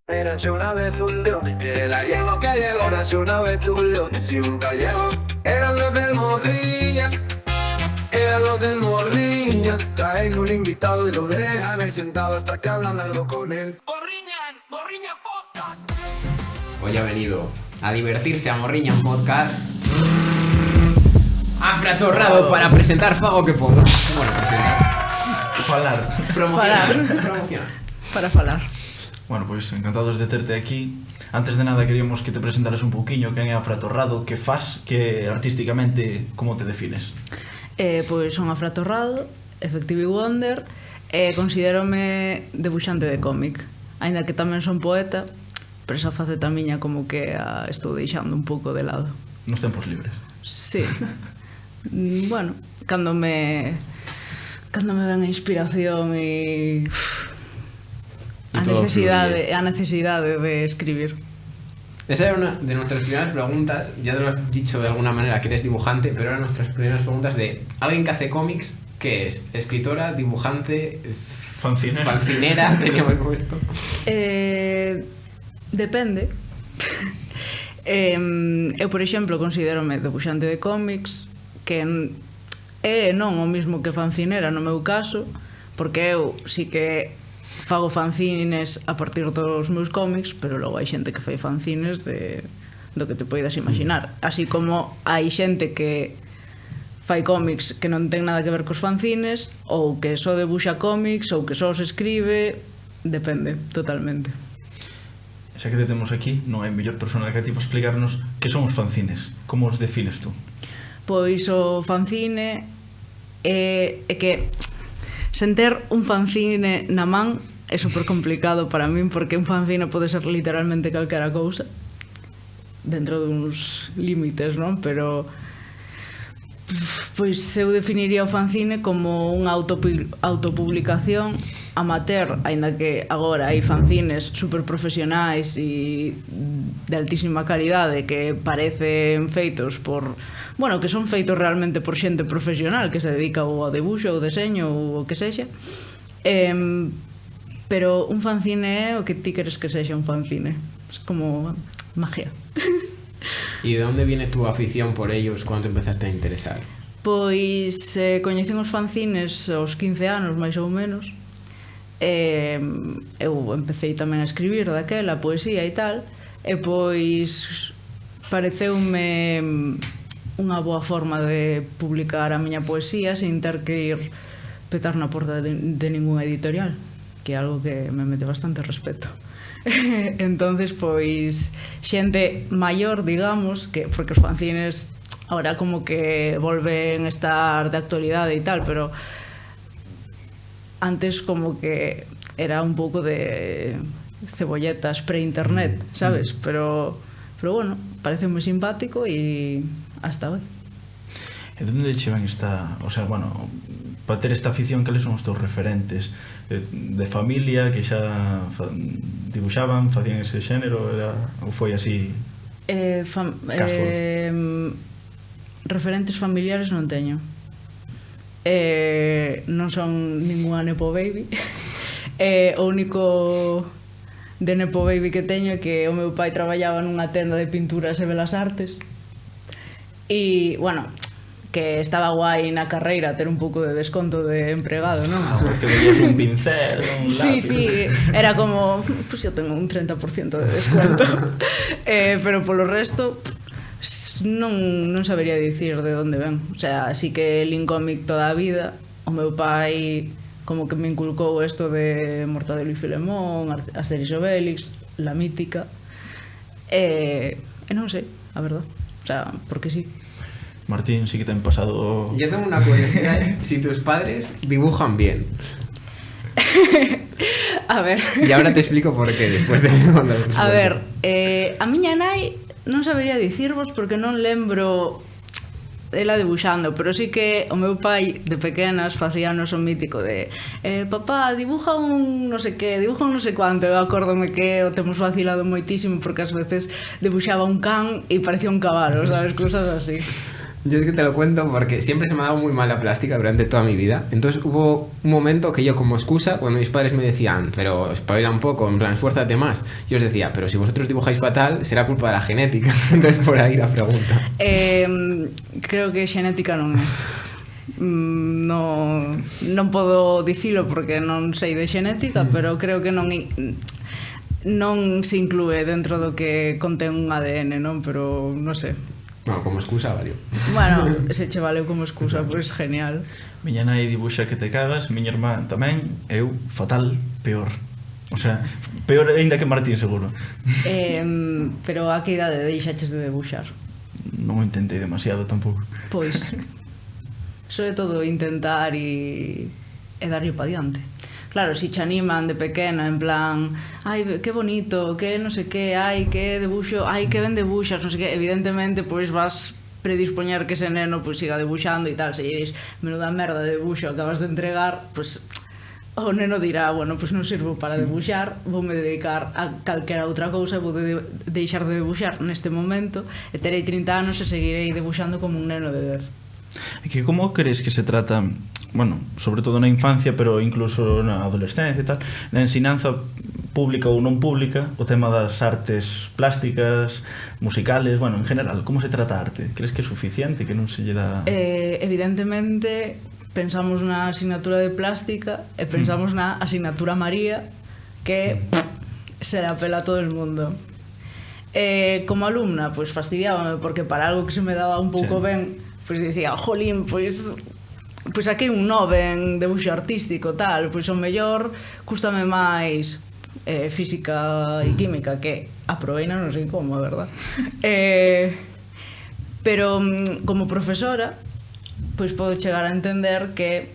Érase una vez un león, el gallego que llegó. Érase una vez un león y un gallego. Eran los del Morriña, eran los del Morriña. Traen un invitado y lo dejan ahí sentado hasta que hablan algo con él. Morriña Podcast. Hoy ha venido a divertirse a Morriña en podcast. Afratorrado para presentar Fago que podo. Bueno, presentar. Falar. Promocionar. Para falar. Bueno, pois encantados de terte aquí. Antes de nada queríamos que te presentaras un pouquiño quen é Afratorrado, que fas, que artísticamente como te defines. Pois son Afratorrado, Effective Wonder, e considérome debuxante de cómic. Aínda que tamén son poeta, pero esa faceta miña como que a estou deixando un pouco de lado. Nos tempos libres. Sí. Bueno, cando me ven a inspiración e a necesidade de escribir. Esa era una de nuestras primeras preguntas. Ya te lo has dicho de alguna manera que eres dibujante, pero eran nuestras primeras preguntas de alguien que hace cómics, ¿qué es? ¿Escritora, dibujante, fancinera? Teníamos puesto. Depende. Eu, por exemplo, considérome debuxante de cómics, que é non o mismo que fancinera no meu caso, porque eu sí que fago fanzines a partir dos meus cómics, pero logo hai xente que fai fanzines do que te poidas imaginar. Así como hai xente que fai cómics que non ten nada que ver cos fanzines, ou que só debuxa cómics, ou que só os escribe, depende, totalmente. Xa que te temos aquí, non hai mellor persona que a ti para explicarnos que son os fanzines. Como os defines tú? Pois o fanzine é que sen ter un fanzine na man é super complicado para min, porque un fanzine pode ser literalmente calquera cousa dentro duns límites, non? Pero pois eu definiría o fanzine como unha autopublicación amateur, aínda que agora hai fanzines super profesionais e de altísima calidade que parecen feitos por, bueno, que son feitos realmente por xente profesional que se dedica ao debuxo, ao deseño ou o que sexa. Pero un fanzine é o que ti queres que sexa un fanzine. Es como magia. ¿Y de dónde viene tu afición por ellos cuando empezaste a interesar? Pois coñecín os fanzines aos 15 anos, máis ou menos. Eu empecé tamén a escribir daquela, poesía e tal, e pois pareceume unha boa forma de publicar a miña poesía sin ter que ir petar na porta de ninguna editorial, que é algo que me mete bastante respeto. Entonces, pois, xente maior, digamos, que porque os fanzines ahora como que volven a estar de actualidade e tal, pero antes como que era un pouco de cebolletas pre-internet, sabes? Pero bueno, parece moi simpático e hasta hoy. E onde che ven esta, o sea, bueno, para ter esta afición, cales son os teus referentes de familia que xa dibuixaban, facían ese xénero, ou foi así casual? Referentes familiares non teño. Non son ninguna Nepo Baby. O único de Nepo Baby que teño é que o meu pai traballaba nunha tenda de pinturas e belas artes e, bueno, que estaba guai na carreira ter un pouco de desconto de empregado, non? Pues que tenías un pincel, un lápiz. Sí, era como, pues eu tengo un 30% de desconto. Pero polo resto non sabería dicir de onde ven. O sea, así que lin cómic toda a vida. O meu pai como que me inculcou isto de Mortadelo e Filemón, Asterix e Obelix, La Mítica. E non sei, a verdad. O sea, porque sí. Martín, sí que te han pasado... Yo tengo una curiosidad, si tus padres dibujan bien. A ver... Y ahora te explico por qué, después de... A ver, a miña nai non sabería dicirvos porque non lembro ela debuxando, pero sí que o meu pai de pequenas facíanos o mítico de papá, dibuja un non sei que, dibuja un non sei cuánto. Eu acórdome que o temos vacilado moitísimo porque ás veces debuxaba un can e parecía un cabalo, sabes, cousas así. Yo es que te lo cuento porque siempre se me ha dado muy mal la plástica durante toda mi vida. Entonces hubo un momento que yo, como excusa, cuando mis padres me decían, pero espabila un poco, en plan, esfuérzate más, yo os decía, pero si vosotros dibujáis fatal, será culpa de la genética. Entonces por ahí la pregunta. Creo que xenética non é. Non podo dicilo porque non sei de xenética, pero creo que non se inclúe dentro do que contén un ADN, non? Pero non sei. Bueno, como excusa, valió. Bueno, se che valeu como excusa, pois genial. Miña nai dibuxa que te cagas, miña irmá tamén, eu fatal, peor. O sea, peor ainda que Martín, seguro. Pero a que idade deixaches de debuxar? Non o intentei demasiado tampouco. Pois, sobre todo intentar e darlle pa diante. Claro, si che animan de pequena, en plan, ai, que bonito, que non sei que, ai, que debuxo, ai, que ben debuxas, non sei que, evidentemente, pois vas predispoñer que ese neno pois siga debuxando e tal, se lle dis, menuda merda de debuxo acabas de entregar, pois o neno dirá, bueno, pois non sirvo para debuxar, voume dedicar a calquera outra cousa, vou deixar de debuxar neste momento e terei 30 anos e seguirei debuxando como un neno de 10. E que como crees que se trata, bueno, sobre todo na infancia, pero incluso na adolescencia e tal, na ensinanza pública ou non pública, o tema das artes plásticas, musicales, bueno, en general, como se trata a arte? Crees que é suficiente, que non se lle dá... Evidentemente, pensamos na asignatura de plástica e pensamos na asignatura María, que se la pela a todo el mundo. Como alumna, pois fastidiábame, porque para algo que se me daba un pouco ben, pois dicía, jolín, pois aquí un 9 en debuxo artístico, tal, pois o mellor cústame máis física e química, que aproveina non sei como, a verdad. Pero como profesora, pois podo chegar a entender que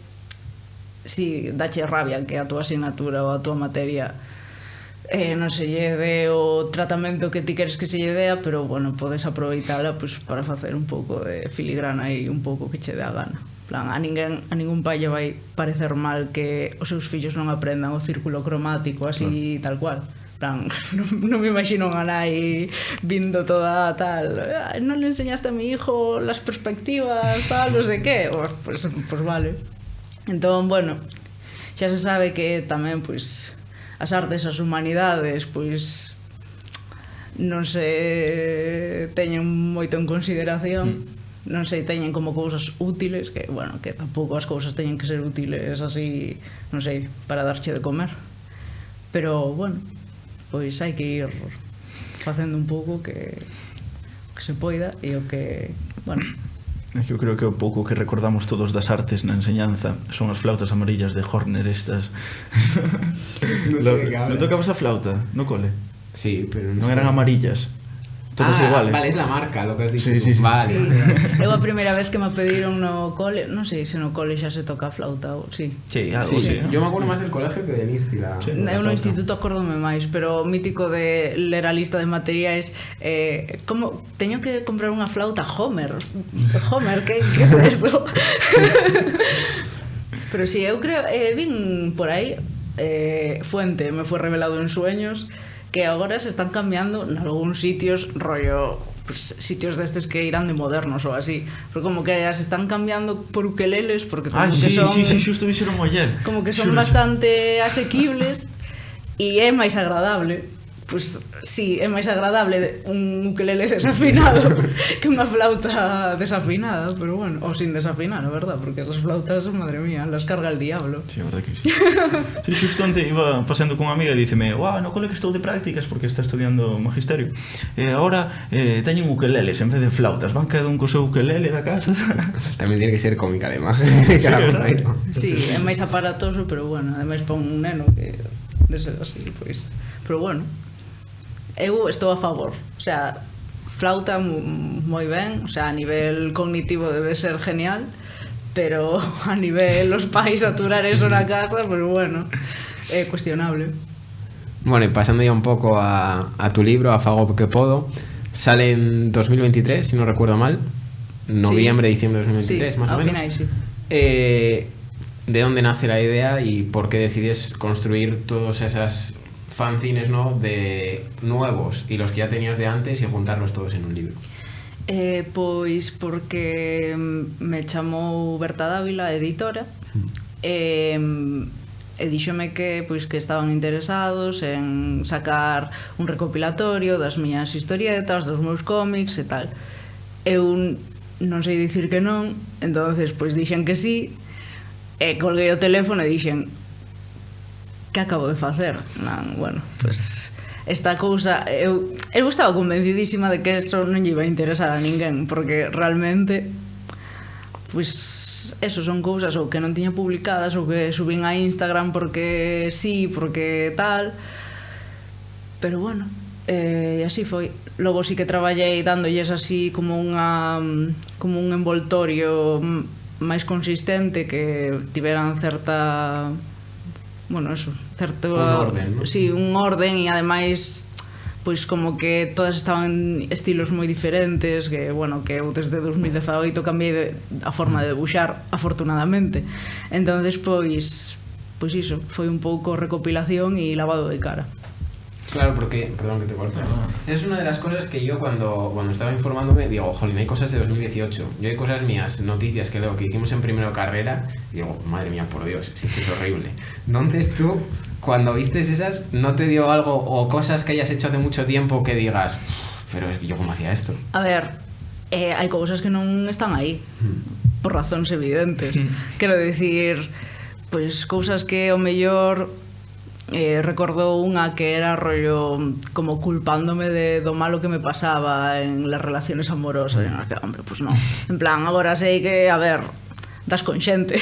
si dache rabia que a túa asignatura ou a túa materia non se lle dé o tratamento que ti queres que se lle dea, pero bueno, podes aproveitala pois para facer un pouco de filigrana e un pouco que che dé a gana. Plan, a ningún pai lle vai parecer mal que os seus fillos non aprendan o círculo cromático así tal cual. Plan, non me imagino a nai vindo toda tal, non le enseñaste a mi hijo las perspectivas, tal, non sei que, pues vale. Entón, bueno, xa se sabe que tamén, pois, as artes, as humanidades, pois non se teñen moito en consideración, non se teñen como cousas útiles, que, bueno, que tampouco as cousas teñen que ser útiles así, non sei, para darche de comer. Pero, bueno, pois hai que ir facendo un pouco que se poida e o que, bueno... Eu creo que o pouco que recordamos todos das artes na enseñanza son as flautas amarillas de Horner estas. Non tocabas a flauta no cole? Sí, pero non eran amarillas. Todos iguales. Vale, es la marca, lo que has dicho. Sí. Vale. Sí. Eu a primeira vez que me pediron no cole, non sei se no cole xa se toca a flauta ou sí. Sí, algo sí, ¿no? Yo me acuerdo máis del colegio que del Insti. Eu no instituto acórdome máis, pero mítico de ler a lista de materiais, como teño que comprar unha flauta Homer, que es eso? Pero sí, eu creo, vin por aí, fuente, me foi revelado en sueños, que agora se están cambiando en algúns sitios, rollo, pues, sitios destes que irán de modernos ou así, pero como que se están cambiando por ukeleles, porque como que son... Sí, xusto dixeron ayer. Como que son bastante asequibles e é máis agradable. Pois sí, é máis agradable un ukelele desafinado que unha flauta desafinada, pero bueno, ou sin desafinar, a verdad, porque esas flautas, madre mía, las carga el diablo. Sí, a verdad que sí. Sí, xusto onte iba pasando con unha amiga e díceme, no cole que estou de prácticas porque está estudiando magisterio, agora teñen ukeleles en vez de flautas, van cada un co seu ukelele da casa. Tamén tiene que ser cómica, además. Sí, é máis aparatoso, pero bueno, ademais para un neno que de ser así, pois, pero bueno, eu estou a favor, o sea, flauta moi ben, o sea, a nivel cognitivo debe ser genial, pero a nivel los pais aturar eso na casa, pero bueno, é cuestionable. Bueno, y pasando ya un poco a tu libro, A Fago que Podo, sale en 2023, si no recuerdo mal, noviembre, diciembre de 2023, sí, más o menos. Final, sí. ¿De dónde nace la idea y por qué decides construir todas esas fanzines, ¿no?, de nuevos y los que ya tenías de antes y juntarlos todos en un libro? Pois porque me chamou Berta Dávila, a editora, e díxome que estaban interesados en sacar un recopilatorio das miñas historietas, dos meus cómics e tal. Eu non sei dicir que non, entonces dixen que sí, e colguei o teléfono e dixen que acabo de facer? Bueno, esta cousa, eu estaba convencidísima de que eso non lle iba a interesar a ninguén, porque realmente eso son cousas ou que non tiña publicadas ou que subín a Instagram porque sí, porque tal, pero bueno, e así foi. Logo sí que traballei dándolles así como un envoltorio máis consistente, que tiveran certa, bueno, eso, certo un orden, ¿no? Sí, un orden, e ademais como que todas estaban en estilos moi diferentes, que bueno, que eu desde 2018 cambiei a forma de debuxar, afortunadamente. Entonces iso, foi un pouco recopilación e lavado de cara. Claro, porque, perdón que te corte, es una de las cosas que yo cuando estaba informándome digo, jolín, hay cosas de 2018, yo hay cosas mías, noticias que leo que hicimos en primero carrera y digo, madre mía, por Dios, si esto es horrible. Entonces tú, cuando vistes esas, ¿no te dio algo o cosas que hayas hecho hace mucho tiempo que digas, pero yo cómo hacía esto? A ver, hai cousas que non están aí por razóns evidentes. Quero dicir, cousas que o mellor recordou unha que era rollo como culpándome do malo que me pasaba en las relaciones amorosas. Hombre, non. En plan, agora sei que, a ver, das con xente,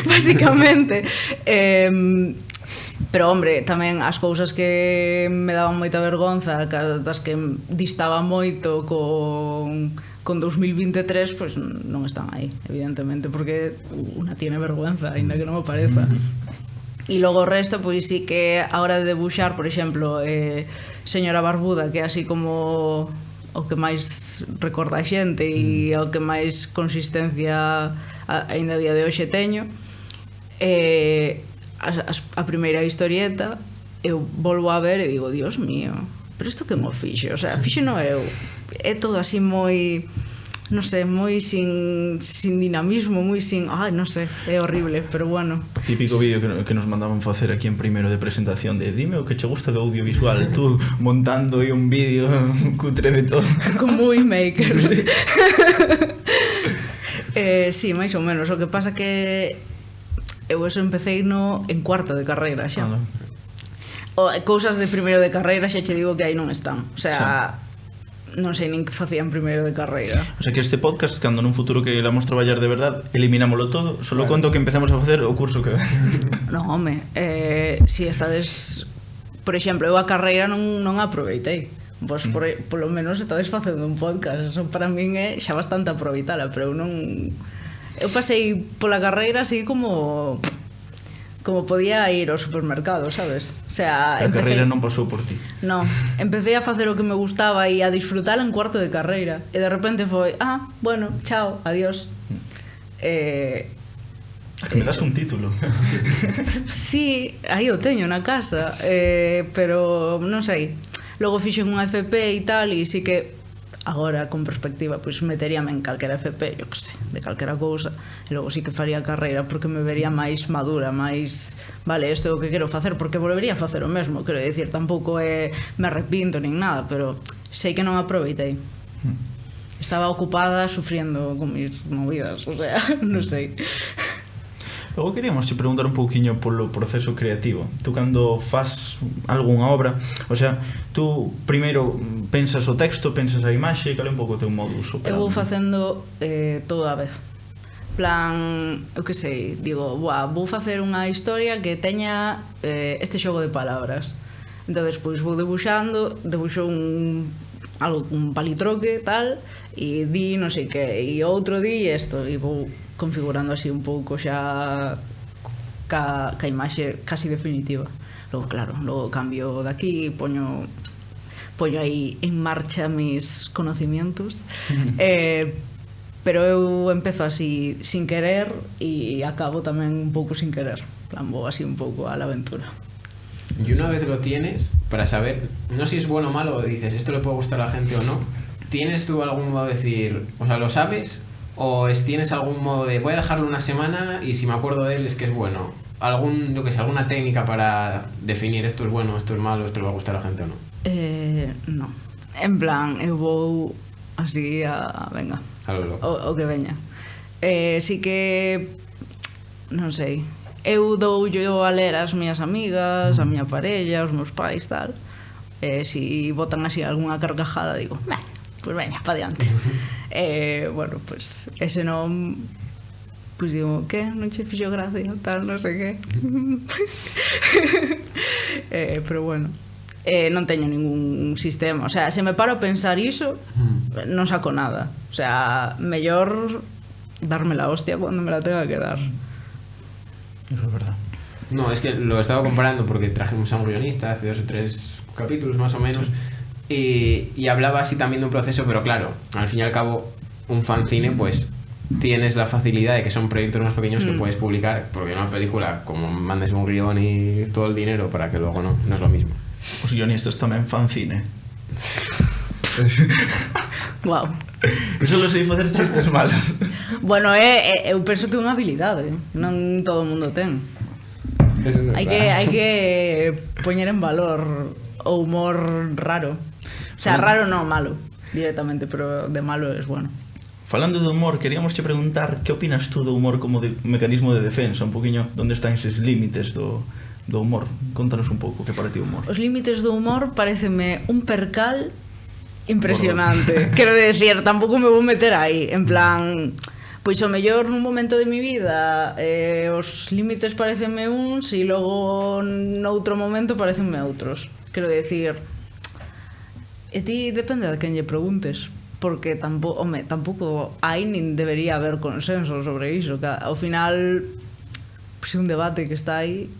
basicamente. Pero, hombre, tamén as cousas que me daban moita vergonza, das que distaba moito con 2023, non están aí, evidentemente, porque unha tiene vergüenza, ainda que non me pareza. E logo o resto, sí que a hora de debuxar, por exemplo, Señora Barbuda, que é así como o que máis recorda a xente e o que máis consistencia ainda a día de hoxe teño, a primeira historieta eu volvo a ver e digo, Dios mío, pero isto que mo fixo? O sea, fixo non eu, é todo así moi, non sei, moi sin dinamismo, moi sin, non sei, é horrible, pero bueno. Típico vídeo que nos mandaban facer aquí en primeiro de presentación de dime o que che gusta do audiovisual, tú montando aí un vídeo cutre de todo. Con Movie Maker. Sí, máis ou menos, o que pasa que eu eso empecé en cuarto de carreira xa. Cousas de primeiro de carreira xa che digo que aí non están, o sea, non sei nin que facía en primeiro de carreira. O sea que este podcast, cando nun futuro que lamos traballar de verdad, eliminámoslo todo, solo conto que empezamos a facer o curso que... Non, home, si estades, por exemplo, eu a carreira non aproveitei. Vos polo menos estades facendo un podcast, eso para min é xa bastante aproveitala, pero eu non... Eu pasei pola carreira así como podía ir ao supermercado, sabes? O sea, a carreira non pasou por ti. Non, empecé a facer o que me gustaba e a disfrutala en cuarto de carreira e de repente foi, bueno, chao, adiós. Que me das un título. Sí, aí o teño na casa, pero non sei. Logo fixen unha FP e tal, e sí que agora con perspectiva meteríame en calquera FP, yo que sei, de calquera cousa, e logo sí que faría carreira porque me vería máis madura, máis, vale, isto é o que quero facer, porque volvería a facer o mesmo, quero dicir, tampouco me arrepinto nin nada, pero sei que non aproveitei. Estaba ocupada sufriendo con mis movidas, o sea, non sei. Logo queríamos te preguntar un pouquiño polo proceso creativo. Tú cando faz algunha obra, o sea, tú primeiro pensas o texto, pensas a imaxe, cal é un pouco o teu modus operandi? Eu vou facendo todo a vez. Plan, eu que sei, digo, vou facer unha historia que teña este xogo de palabras. Entón, vou debuxo un palitroque, tal, e di non sei que, e outro di isto, e vou configurando así un pouco xa ca imaxe casi definitiva. Logo, claro, logo cambio daqui, poño aí en marcha mis conocimientos, pero eu empezo así sin querer e acabo tamén un pouco sin querer. Plan, vou así un pouco a la aventura. Y una vez lo tienes, para saber, no si es bueno o malo, dices, esto le puede gustar a la gente o no, ¿tienes tú algún modo de decir, o sea, lo sabes? ¿O tienes algún modo de, voy a dejarlo una semana y si me acuerdo de él es que es bueno? ¿Alguna técnica para definir esto es bueno, esto es malo, esto le va a gustar a la gente o no? No. En plan, eu vou así venga, A lo loco. o que veña. Sí que, non sei, eu dou yo a ler as miñas amigas, a miña parella, os meus pais, tal. Si botan así algunha carcajada, digo, pues veña, pa diante. Bueno, pues ese non... Pues digo, que? Non che fixo gracia, tal, non sei que. Pero bueno, non teño ningún sistema. O sea, se me paro a pensar iso, non saco nada. O sea, mellor darme la hostia cuando me la tenga que dar. Eso es verdad. No, es que lo estaba comparando porque trajimos a un guionista hace 2 o 3 capítulos más o menos y hablaba así también de un proceso, pero claro, al fin y al cabo un fanzine pues tienes la facilidad de que son proyectos más pequeños que puedes publicar, porque una película, como mandes un guión y todo el dinero para que luego no es lo mismo. Os guionistas tamén fanzine. Wow. Eu solo sei facer chistes malos. Bueno, eu penso que é unha habilidade, non todo o mundo ten. Hai que poñer en valor o humor raro. O sea, raro non, malo, directamente, pero de malo es bueno. Falando de humor, queríamos che preguntar que opinas tú do humor como de mecanismo de defensa, un poquinho, onde están eses límites do humor? Contanos un pouco que para ti o humor. Os límites do humor pareceme un percal impresionante. Quero decir, tampouco me vou meter aí, en plan, pois o mellor nun momento de mi vida os límites parecenme uns e logo noutro momento parecenme outros. Quero decir, e ti depende de quen lle preguntes, porque tampouco hai nin debería haber consenso sobre iso. Ao final, pois é un debate que está aí,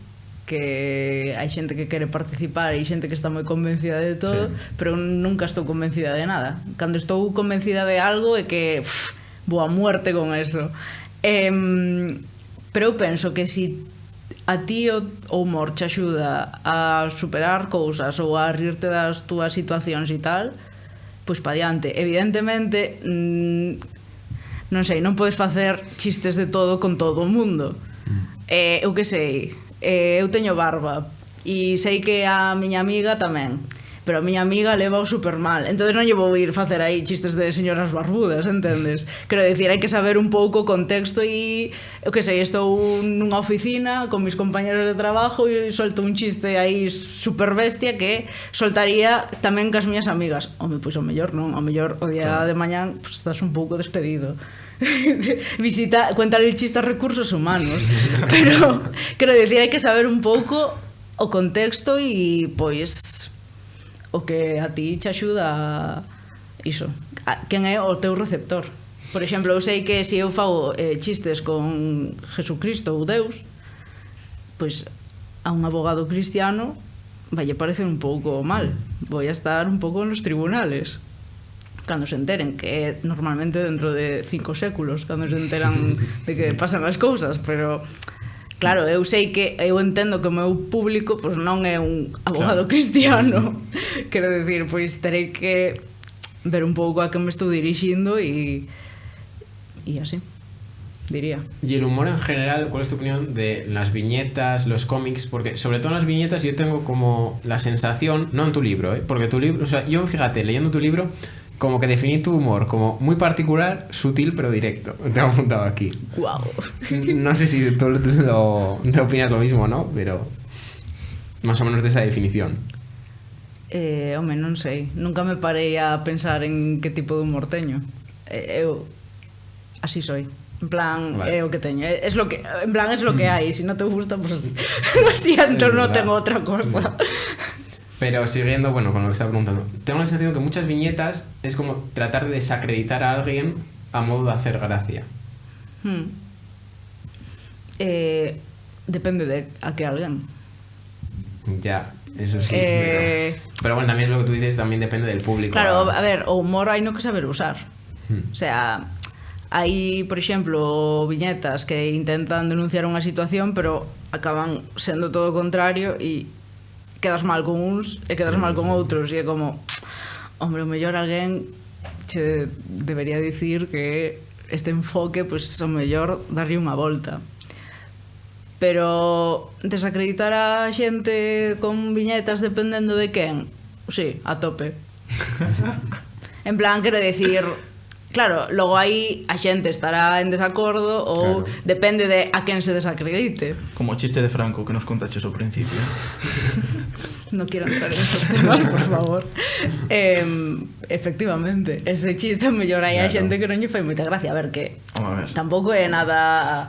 que hai xente que quere participar e xente que está moi convencida de todo, pero nunca estou convencida de nada. Cando estou convencida de algo é que vou a muerte con eso. Pero eu penso que si a ti o humor te axuda a superar cousas ou a rirte das túas situacións e tal, pois pa diante. Evidentemente, non sei, non podes facer chistes de todo con todo o mundo. Eu que sei, eu teño barba e sei que a miña amiga tamén, pero a miña amiga leva o super mal, entonces non lle vou ir facer aí chistes de señoras barbudas, entendes? Quero dicir, hai que saber un pouco o contexto e, eu que sei, estou nunha oficina con mis compañeros de trabajo e solto un chiste aí super bestia que soltaría tamén cas miñas amigas. Home, pois o mellor non, o mellor o día de mañán pues, estás un pouco despedido. Cuéntale el chiste a recursos humanos, pero quero dicir, hai que saber un pouco o contexto e pois o que a ti te axuda a iso, quen é o teu receptor. Por exemplo, eu sei que se eu fago chistes con Jesucristo ou Deus, pois a un abogado cristiano vai parecer un pouco mal, vou a estar un pouco nos tribunales cando se enteren, que é normalmente dentro de 5 séculos cando se enteran de que pasan as cousas, pero claro, eu sei que eu entendo que o meu público pois non é un abogado cristiano. Quero dicir, pois terei que ver un pouco a que me estou dirixindo e así, diría. Y el humor en general, ¿cuál es tu opinión de las viñetas, los cómics? Porque sobre todo en las viñetas yo tengo como la sensación, no en tu libro, porque tu libro, o sea, yo fíjate, leyendo tu libro, como que definí tu humor como muy particular, sutil pero directo. Te he apuntado aquí. Wow. No sé si tú lo opinas lo mismo, ¿no? Pero más o menos de esa definición. Home, non sei. Nunca me parei a pensar en que tipo de humor teño. Eu así soy. En plan, vale. É o que teño. Es lo que, en plan, es lo que hai. Si no te gusta, pues lo siento, no tengo otra cosa. Pero siguiendo, bueno, con lo que estaba preguntando, tengo la sensación que muchas viñetas es como tratar de desacreditar a alguien a modo de hacer gracia. Depende de a que alguén. Ya, eso sí. Pero bueno, también lo que tú dices también depende del público. Claro, a ver, o humor hai no que saber usar. O sea, hai, por exemplo, viñetas que intentan denunciar unha situación, pero acaban sendo todo o contrario e quedas mal con uns e quedas mal con outros e é como, hombre, o mellor alguén che debería dicir que este enfoque, pois, o mellor darlle unha volta. Pero desacreditar a xente con viñetas dependendo de quen, sí, a tope. En plan, quero decir, claro, logo aí a xente estará en desacordo ou Claro. depende de a quen se desacredite. Como o chiste de Franco que nos contaches ao principio. No quiero entrar en esos temas, por favor. Efectivamente, ese chiste mellor hai a Claro. xente que non lle fai moita gracia. A ver, que Vamos a ver. tampouco é nada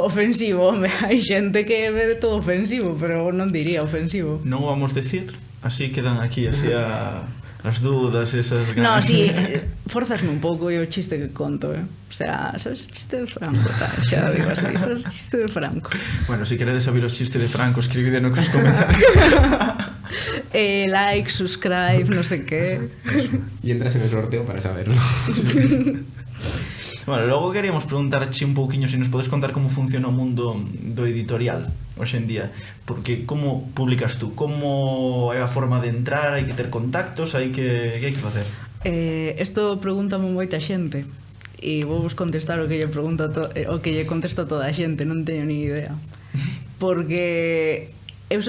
ofensivo, home. Hai xente que ve todo ofensivo, pero non diría ofensivo. Non o vamos decir, así quedan aquí así as dudas, esas No, ganas. sí, forzasme un pouco e o chiste que conto, O sea, sabes o chiste de Franco, tal, xa digo así, sabes o chiste de Franco. Bueno, si queredes saber os chistes de Franco, escribide no que os comentarios. Like, subscribe, no sé qué. Y entras en el sorteo para saberlo. Bueno, logo queríamos preguntarche un pouquiño se nos podes contar como funciona o mundo do editorial hoxe en día, porque como publicas tú, como é a forma de entrar, hai que ter contactos, hai que facer? Isto pregúntame moita xente e vou vos contestar o que lle pregunta o que lle contesto a toda a xente, non teño ni idea. Porque eu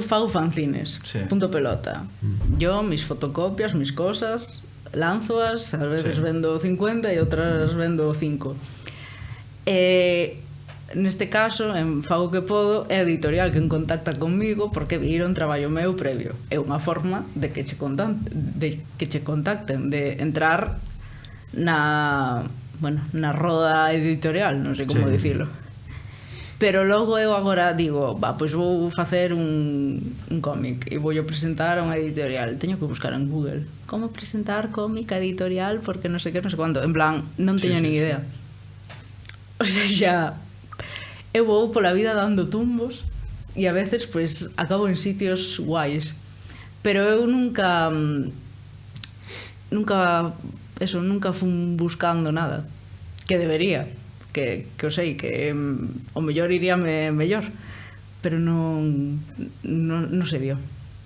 fago fanzines, Sí. punto pelota. Yo, mis fotocopias, mis cosas, lánzoas, a veces Sí. vendo 50 e outras vendo 5. Neste caso, en Fago que Podo, é a editorial que contacta conmigo porque viron traballo meu previo. É unha forma de que che contacten, de entrar na roda editorial, non sei como Sí. dicilo. Pero logo eu agora digo, pois vou facer un cómic e vou presentar a unha editorial. Teño que buscar en Google como presentar cómic a editorial porque non sei que, non sei cuánto. En plan, non teño ni idea. O sea, eu vou pola vida dando tumbos e a veces pois acabo en sitios guais. Pero eu nunca fun buscando nada, que debería, que o sei que o mellor iríame mellor, pero non se dio.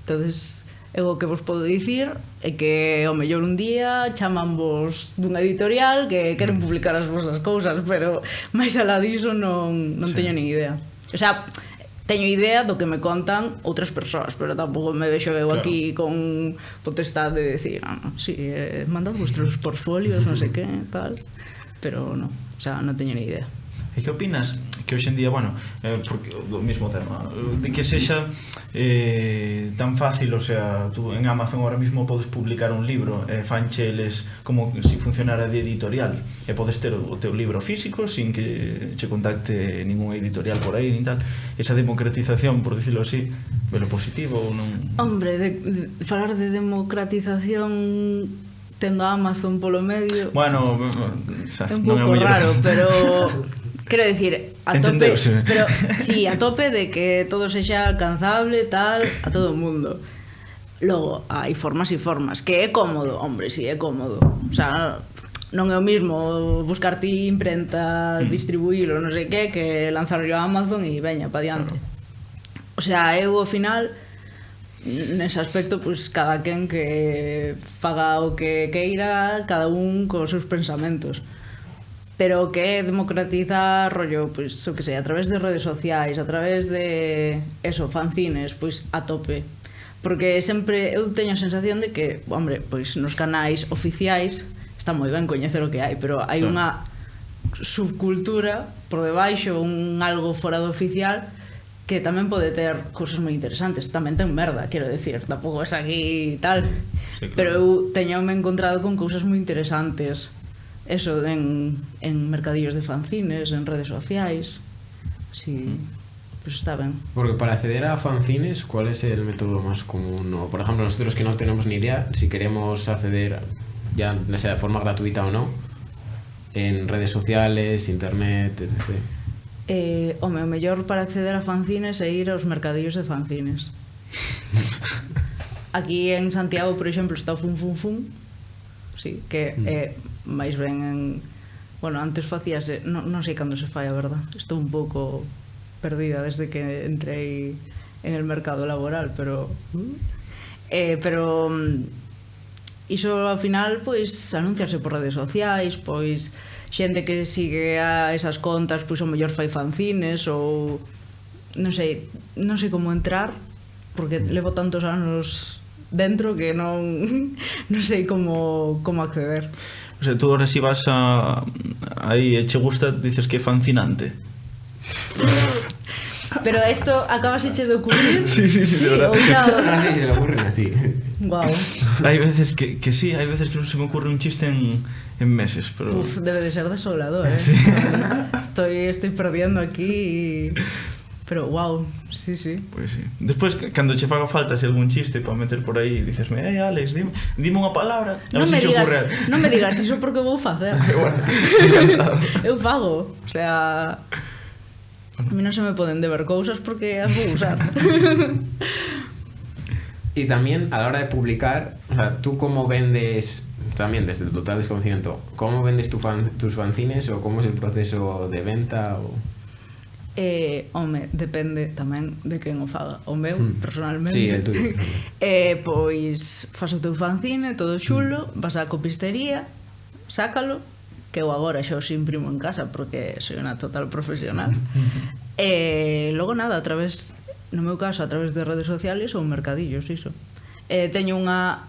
Entonces, eu o que vos podo dicir é que o mellor un día chaman vos dunha editorial que queren publicar as vosas cousas, pero máis alá diso non teño nin idea. O sea, teño idea do que me contan outras persoas, pero tampouco me vexo eu Claro. aquí con potestade de decir, sí, mandad vuestros portfolios, non sei que, tal, pero non, o sea, non teño ni idea. E que opinas que hoxe en día, bueno, porque do mismo tema, de que sexa tan fácil, o sea, tú en Amazon ahora mismo podes publicar un libro, fancheles como se funcionara de editorial, e podes ter o teu libro físico sin que che contacte ningún editorial por aí, nin tal. Esa democratización, por dicirlo así, pero positivo ou non? Hombre, falar de democratización tendo a Amazon polo medio Bueno, é un non é o pouco mellor. raro, pero quero dicir, a tope, Entendeuse. pero sí, a tope de que todo sexa alcanzable, tal, a todo o mundo. Logo, hai formas e formas, que é cómodo, hombre, sí, é cómodo. O sea, non é o mismo buscar ti imprenta, distribuílo, non sei que lanzarlo a Amazon e veña pa diante. O sea, eu ao final nese aspecto, pois cada quen que faga o que queira, cada un cos seus pensamentos. Pero que é democratizar rollo, pois, o que sei, a través de redes sociais, a través de fanzines, pois a tope. Porque sempre eu teño a sensación de que, hombre, pois nos canais oficiais está moi ben coñecer o que hai, pero hai Claro. unha subcultura por debaixo, un algo fora do oficial que tamén pode ter cousas moi interesantes. Tamén ten merda, quero decir, tampouco é aquí tal. Sí, claro. Pero eu teñome encontrado con cousas moi interesantes. Eso en mercadillos de fanzines, en redes sociais. Sí, pues está ben. Porque para acceder a fanzines, ¿cuál es el método más común? O, por ejemplo, nosotros que no tenemos ni idea, si queremos acceder, ya sea de forma gratuita o no, en redes sociales, internet, etc. O mellor para acceder a fanzines é ir aos mercadillos de fanzines. Aquí en Santiago, por exemplo, está o Fun Fun Fun, sí, que é máis ben en... Bueno, antes facíase... Non sei cando se fai, a verdad. Estou un pouco perdida desde que entrei en el mercado laboral, pero iso ao final pois anunciarse por redes sociais, pois xente que sigue a esas contas pois o mellor fai fanzines ou non sei como entrar porque levo tantos anos dentro que non sei como acceder. O sea, tú ahora si vas aí e che gusta, dices que é fascinante. Pero esto acabas de ocurrir. Sí, de verdad. Así se le ocurren así. Wow. Hay veces que sí, hay veces que no se me ocurre un chiste en meses, pero... Uf, debe de ser desolador, ¿eh? Sí. Estoy perdiendo aquí pero wow, sí. Pois sí. Despois, cando che faga falta se algún chiste para meter por aí, dicesme, Alex, dime unha palabra, a ver se se ocurre. Non me digas iso porque vou facer. Bueno, encantado. Eu fago, o sea... A mí non se me poden deber cousas porque as vou usar. Y también a la hora de publicar, o sea, tú cómo vendes, también desde el total desconocimiento, cómo vendes tus fanzines o cómo es el proceso de venta o... Home, depende tamén de quen o faga. O meu, personalmente. Sí, el tuyo. Pois faz o teu fanzine, todo xulo, vas á copistería, sácalo, que eu agora xa os imprimo en casa porque soy unha total profesional. Logo nada, no meu caso, a través de redes sociales ou mercadillos, iso. Teño unha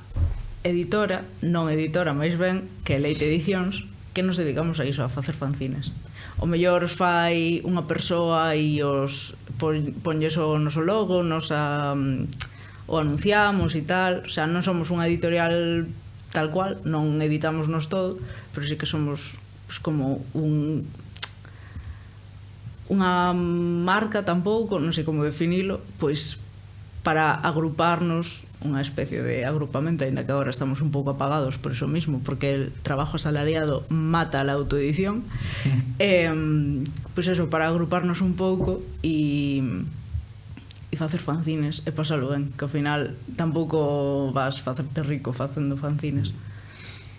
editora, non editora, máis ben, que é Leite Edicións, que nos dedicamos a iso, a facer fanzines. O mellor os fai unha persoa e os ponlles o noso logo, o anunciamos e tal. O sea, non somos unha editorial tal cual, non editamos nos todo, pero sí que somos pues, como unha marca tampouco, non sei como definilo, pois para agruparnos unha especie de agrupamento, ainda que agora estamos un pouco apagados por eso mismo, porque el trabajo asalariado mata la autoedición. Pois eso, para agruparnos un pouco e facer fanzines e pasalo ben, que ao final tampouco vas facerte rico facendo fanzines,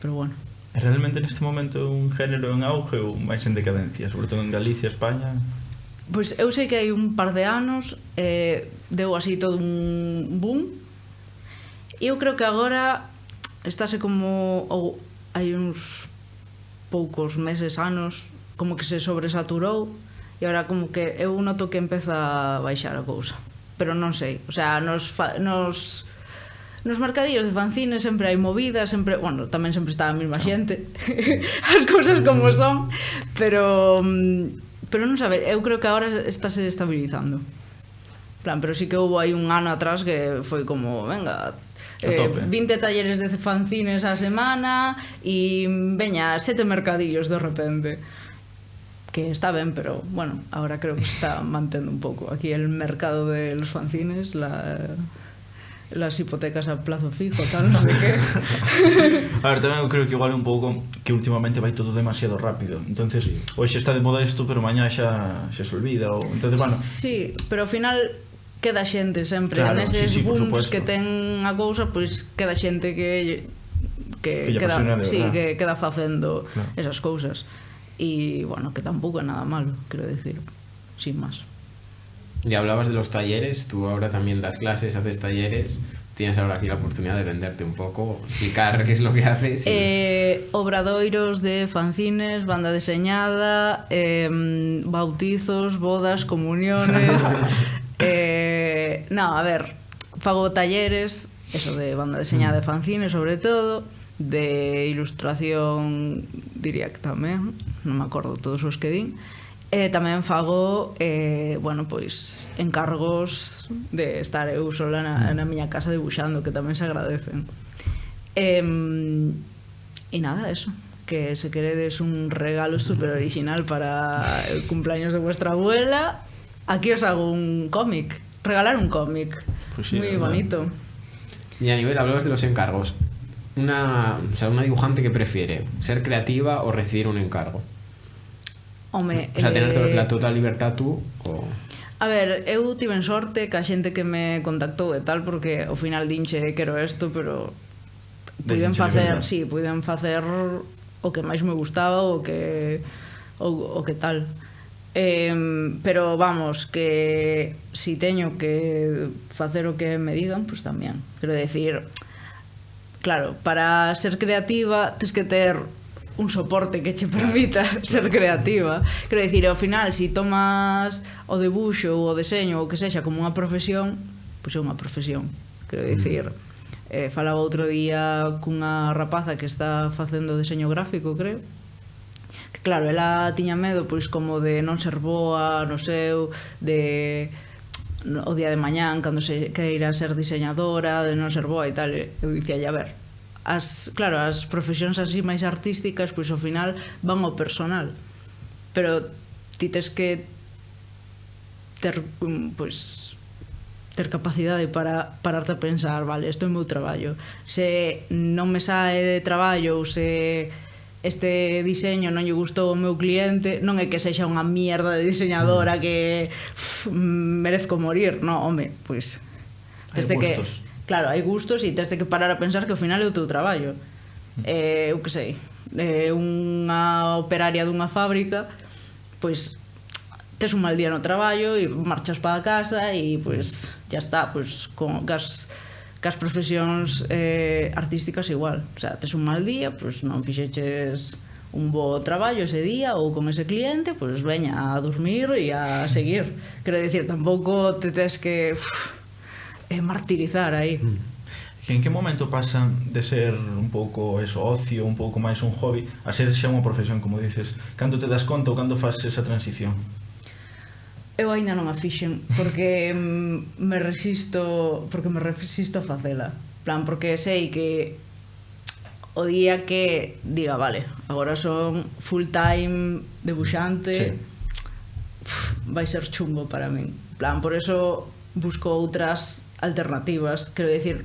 pero bueno. Realmente neste momento é un género en auge ou máis en decadencia, sobre todo en Galicia, España? Pois eu sei que hai un par de anos deu así todo un boom. Eu creo que agora estáse como ou hai uns poucos meses, anos, como que se sobresaturou e agora como que eu noto que empeza a baixar a cousa, pero non sei, o sea, nos mercadillos de fanzines sempre hai movidas, sempre, bueno, tamén sempre está a mesma xente, as cousas como son, pero non saber, eu creo que agora estáse estabilizando. Plan, pero sí que houve aí un ano atrás que foi como, venga, 20 talleres de fanzines a semana e veña, 7 mercadillos de repente, que está ben, pero bueno, ahora creo que se está mantendo un pouco aquí el mercado de los fanzines, las hipotecas a plazo fijo, tal, non sei que. A ver, tamén eu creo que igual é un pouco que últimamente vai todo demasiado rápido, entonces hoxe está de moda isto, pero mañá xa se olvida, ou entonces, bueno. Sí, pero ao final queda xente sempre, claro, neses sí, booms que ten a cousa, pois queda xente que queda facendo esas cousas e, bueno, que tampouco é nada malo, quero decir, sin más. Y hablabas de los talleres, tú ahora también das clases, haces talleres, tienes ahora aquí la oportunidad de venderte un poco, explicar qué es lo que haces. Obradoiros de fanzines, banda deseñada, bautizos, bodas, comuniones. No, a ver, fago talleres, eso de banda deseñada de fanzines sobre todo, de ilustración diría que tamén, non me acordo todos os que din. Tamén fago, bueno, pois encargos de estar eu sola na miña casa dibuixando, que tamén se agradecen. E nada, eso, que se queredes un regalo super original para el cumpleaños de vuestra abuela, aquí os hago un cómic, regalar un cómic, pues sí, muy bonito. Y a nivel, hablabas de los encargos, una dibujante que prefiere, ser creativa o recibir un encargo. Home, o sea, tener la total libertad tú o... A ver, eu tiven sorte que a xente que me contactou e tal, porque ao final dinche quero isto, pero puiden facer o que máis me gustaba o que tal. Pero vamos, que si teño que facer o que me digan, pues tamén. Quero decir, claro, para ser creativa tens que ter un soporte que che permita ser creativa. Quero dicir, ao final, se tomas o debuxo ou o deseño ou o que sexa como unha profesión, pois é unha profesión. Quero dicir, falaba outro día cunha rapaza que está facendo deseño gráfico, creo, que claro, ela tiña medo pois como de non ser boa no seu, de o día de mañán cando se queira ser diseñadora, de non ser boa e tal. Eu dicía, a ver, claro, as profesións así máis artísticas pois ao final van ao personal, pero ti tes que ter pois ter capacidade para pararte a pensar, vale, isto é o meu traballo, se non me sae de traballo ou se este diseño non lle gustou ao meu cliente, non é que sexa unha mierda de diseñadora que merezco morir, non, home, pois hai gustos. Claro, hai gustos e tens que parar a pensar que ao final é o teu traballo. Eu que sei, unha operaria dunha fábrica, pois tes un mal día no traballo e marchas para a casa e pois ya está, pois con cas profesións artísticas igual. O sea, tes un mal día, pois non fixeches un bo traballo ese día ou con ese cliente, pois veña a dormir e a seguir. Quero dicir, tampouco te tes que martirizar aí. En que momento pasa de ser un pouco eso, ocio, un pouco máis un hobby, a ser xa unha profesión, como dices? Cando te das conta ou cando faz esa transición? Eu aínda non a fixen, porque me resisto a facela. Plan, porque sei que o día que diga, vale, agora son full time debuxante, vai ser chungo para min. Plan, por eso busco outras alternativas. Quero dicir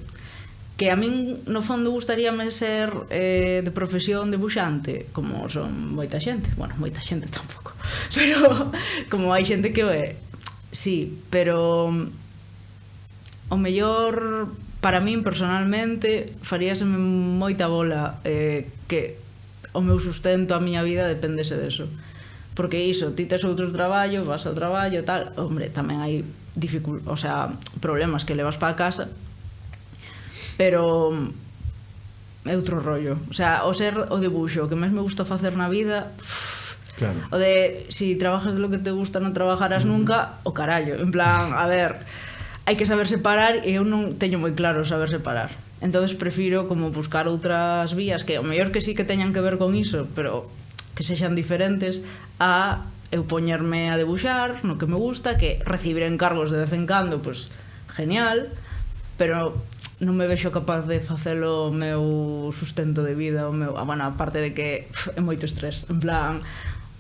que a min no fondo gustaríame ser de profesión debuxante, como son moita xente, bueno, moita xente tampouco, pero como hai xente que sí, pero o mellor para min personalmente faríaseme moita bola que o meu sustento, a miña vida dependese deso, porque iso, ti tes outro traballo, vas ao traballo, tal, hombre, tamén hai problemas que levas para casa, pero é outro rollo. O sea, o ser o debuxo que máis me gusta facer na vida, claro. O de si trabajas de lo que te gusta non trabajarás nunca, o carallo, en plan, a ver, hai que saber separar e eu non teño moi claro saber separar. Entonces prefiro como buscar outras vías que o mellor que sí que teñan que ver con iso, pero que sexan diferentes a eu poñerme a debuxar no que me gusta, que recibir encargos de vez en cando, pois genial, pero non me vexo capaz de facelo o meu sustento de vida, o meu, bueno, aparte de que é moito estrés, en plan,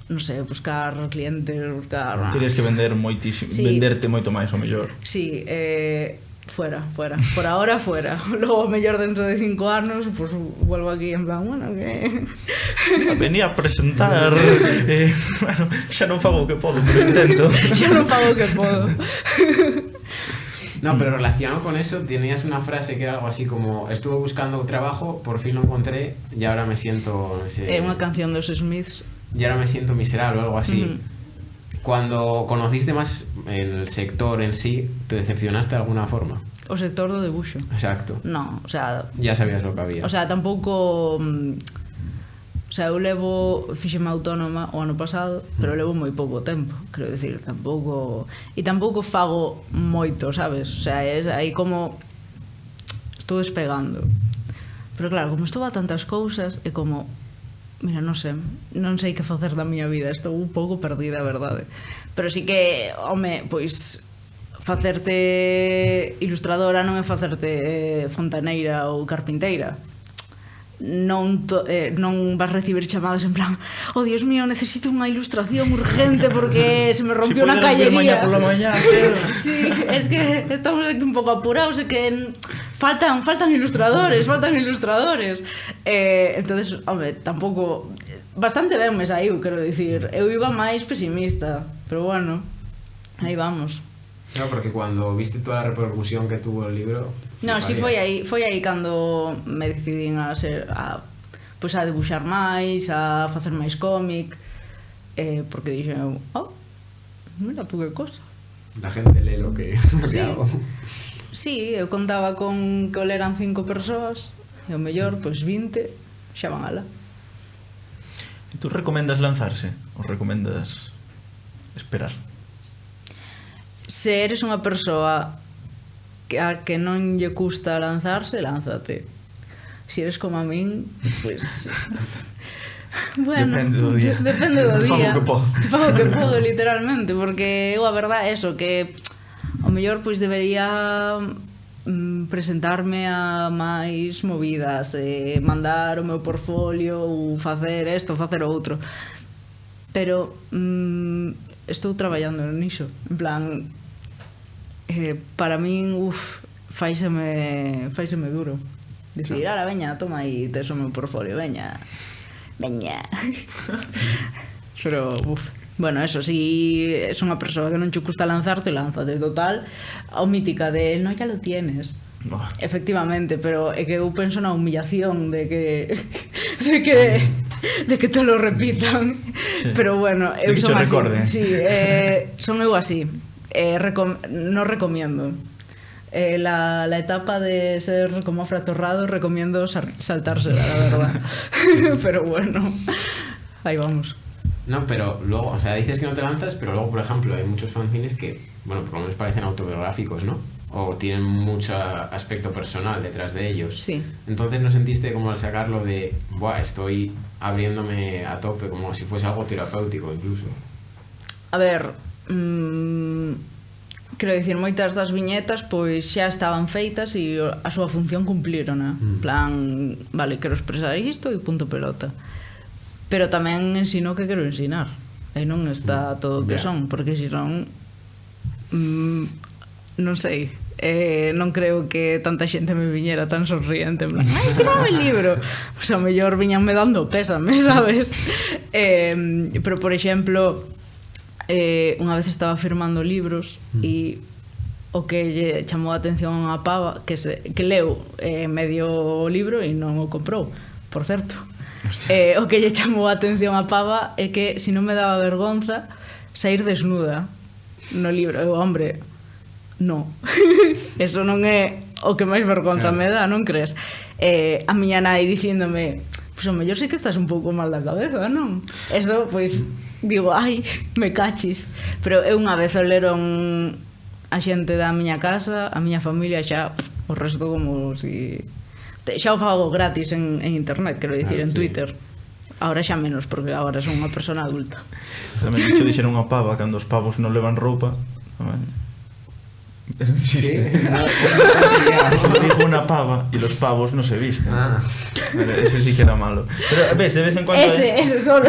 non sei, buscar clientes, buscar... Tienes que vender moitísimo, sí. Venderte moito máis o mellor. Sí, fuera. Por ahora fuera. Logo, mellor dentro de 5 anos, pues vuelvo aquí en plan, bueno, que... Venía a presentar... bueno, xa non fago o que podo, pero intento. Xa non fago o que podo. No, pero relacionado con eso, tenías una frase que era algo así como: estuve buscando trabajo, por fin lo encontré y ahora me siento... Unha canción dos Smiths. Y ahora me siento miserable o algo así. Cuando conociste más el sector en sí, ¿te decepcionaste de alguna forma? O sector do debuxo. Exacto. No, o sea... Ya sabías lo que había. O sea, tampouco... O sea, eu fíxeme autónoma o ano pasado, pero levo moi pouco tempo, quero dicir, tampouco... E tampouco fago moito, sabes? O sea, aí como... Estou despegando. Pero claro, como estou a tantas cousas, é como... Mira, non sei que facer da miña vida, estou un pouco perdida, a verdade. Pero sí que, home, pois... Facerte ilustradora non é facerte fontaneira ou carpinteira. Non vas recibir chamadas en plan: oh, Dios mío, necesito unha ilustración urgente porque se me rompió unha callería. Por la mañana, sí, es que estamos aquí un pouco apurados, é que faltan ilustradores. Entonces, hombre, tampouco... Bastante ben me saiu, quero dicir. Eu iba máis pesimista, pero bueno, aí vamos. No, porque cuando viste toda la repercusión que tuvo el libro... No, si foi aí cando me decidín a debuxar máis, a facer máis cómic, porque dixen, mira tú que cosa. La gente lee lo que hago. Sí, eu contaba con que o leran 5 persoas E o mellor, pois 20 xa van ala. E tú recomendas lanzarse ou recomendas esperar? Se eres unha persoa a que non lle custa lanzarse, lánzate. Se eres como a min, pois... Bueno, depende do día. Depende do día. Fago que podo. Fago que podo, literalmente, porque eu a verdade é eso, que ao mellor pois debería presentarme a máis movidas, mandar o meu portfolio ou facer isto, facer outro. Pero estou traballando niso, en plan, para min, faiseme duro. Dicir, ara, veña, toma aí, tes o meu portfolio, veña. Pero, bueno, eso, si es unha persoa que non che custa lanzarte, lánzate, total. A mítica de, no, ya lo tienes. Efectivamente, pero é que eu penso na humillación de que te lo repitan. Sí. Pero bueno, eu son así. Sí, son eu así. Non recomiendo. La etapa de ser como fratorrado recomiendo saltársela, la verdad. Pero bueno, ahí vamos. No, pero luego, o sea, dices que no te lanzas, pero luego, por ejemplo, hay muchos fanzines que, bueno, por lo menos parecen autobiográficos, ¿no? O tienen mucho aspecto personal detrás de ellos. Sí. Entonces, ¿no sentiste como al sacarlo de, buah, estoy abriéndome a tope, como si fuese algo terapéutico incluso? A ver, quero dicir, moitas das viñetas pois xa estaban feitas e a súa función cumplírona. Plan, vale, quero expresar isto e punto pelota. Pero tamén ensino o que quero ensinar. E non está todo o que son, porque senón non sei, non creo que tanta xente me viñera tan sonriente, en plan, ai, firame el libro. Pois ao mellor viñanme dando pésame, sabes? Pero, por exemplo, unha vez estaba firmando libros e o que lle chamou a atención a unha pava que leu medio o libro e non o comprou, por certo. O que lle chamou a atención a pava é que se non me daba vergonza sair desnuda no libro. Eu, hombre, no. Eso non é o que máis vergonza me dá, non crees? A miña nai dicíndome, pois o mellor sí que estás un pouco mal da cabeza, non? Eso, pois, digo, ai, me cachis. Pero eu unha vez o leron a xente da miña casa, a miña familia, xa o resto como si... Xa o fago gratis en internet, quero dicir, en Twitter. Ahora xa menos, porque agora son unha persona adulta. Tamén te dixeron unha pava cando os pavos non levan roupa. Eso existe. Se me dijo una pava y los pavos no se visten. Ese sí que era malo. Pero ves, de vez en cuando... Ese solo.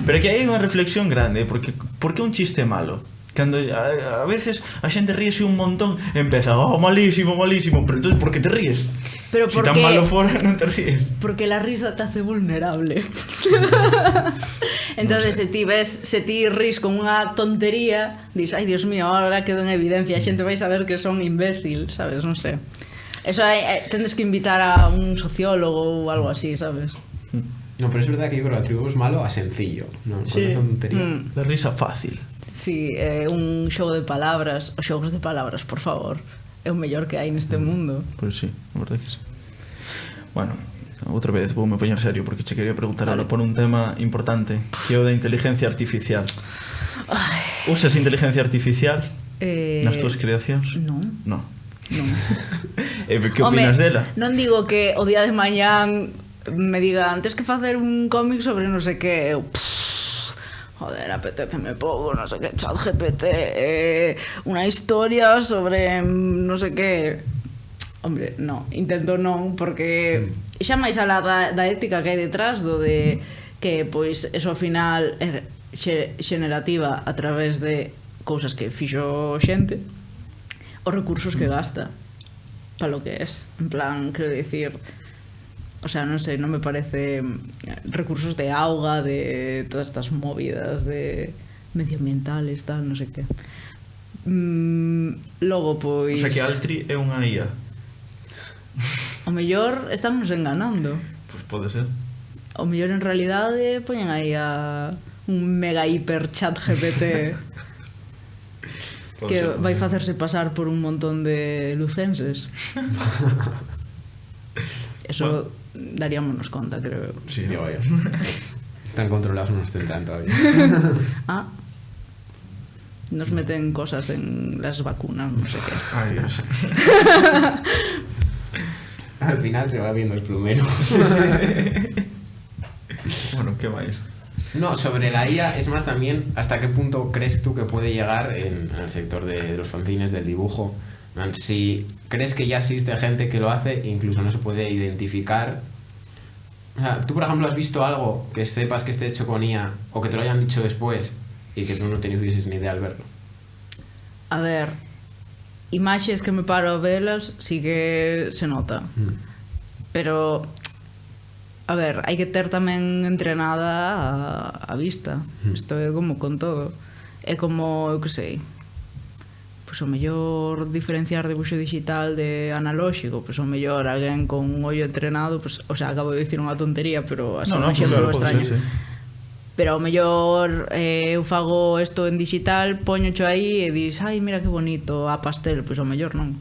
Pero que hai unha reflexión grande, porque por que un chiste malo? Cando a veces a xente ríese un montón e empeza, oh, malísimo, malísimo, pero entonces por que te ríes? Pero si tan malo fora non te ríes. Porque la risa te hace vulnerable. Entonces, no sé. se ti ris con unha tontería, dis, ai, Dios mío, ahora quedo en evidencia, a xente vai saber que son imbécil, sabes, non sei. Eso tendes que invitar a un sociólogo ou algo así, sabes? No, pero es verdad que yo creo que atribuimos malo a sencillo, ¿no? Sí. Con tontería. La risa fácil. Sí, un xogo de palabras, os xogos de palabras, por favor, é o mellor que hai neste mundo. Pois sí, a verdade que sí. Bueno, outra vez voume poñer serio porque che quería preguntar ahora por un tema importante, que é o da inteligencia artificial. Usas inteligencia artificial nas túas creacións? Non. Non. Que opinas dela? Non digo que o día de mañán me digan, tens que facer un cómic sobre non sei que, eu joder, apetéceme pouco, non sei que, ChatGPT, unha historia sobre non sei que. Hombre, non, intento non, porque xa máis alá da ética que hai detrás do de que, pois, eso ao final é xenerativa a través de cousas que fixo xente, os recursos que gasta para lo que es, en plan, quero dicir, o sea, non sei, non me parece recursos de auga, de todas estas movidas de medioambientales, tal, non sei que. Logo, pois... O sea, que Altri é unha IA. O mellor estamos enganando. Pois pode ser. O mellor en realidade poñen aí a un mega hiper chat GPT que vai facerse pasar por un montón de lucenses. Eso daríamos conta, creo. Sí, Digo yo. Tan controlados no nos tendrán todavía. Nos meten cosas en las vacunas, no sé qué. Ay, Dios. Al final se va viendo el plumero. Bueno, ¿qué más? No, sobre la IA, es más también, ¿hasta qué punto crees tú que puede llegar en el sector de los fanzines, del dibujo? Si crees que ya existe gente que lo hace e incluso no se puede identificar. O sea, tú, por ejemplo, has visto algo que sepas que esté hecho con IA o que te lo hayan dicho después y que tú no tuvieses ni idea al verlo. A ver, imaxes que me paro a velas sí que se nota. Pero, a ver, hai que ter tamén entrenada a vista. Isto é como con todo. É como, eu que sei, pois o mellor diferenciar dibuixo digital de analóxico, pois o mellor alguén con un ollo entrenado, pois, o sea, acabo de dicir unha tontería, pero así un exemplo extraño. Sí. Pero ao mellor eu fago isto en digital, poñocho aí e dis, ai, mira que bonito, a pastel, pois ao mellor non.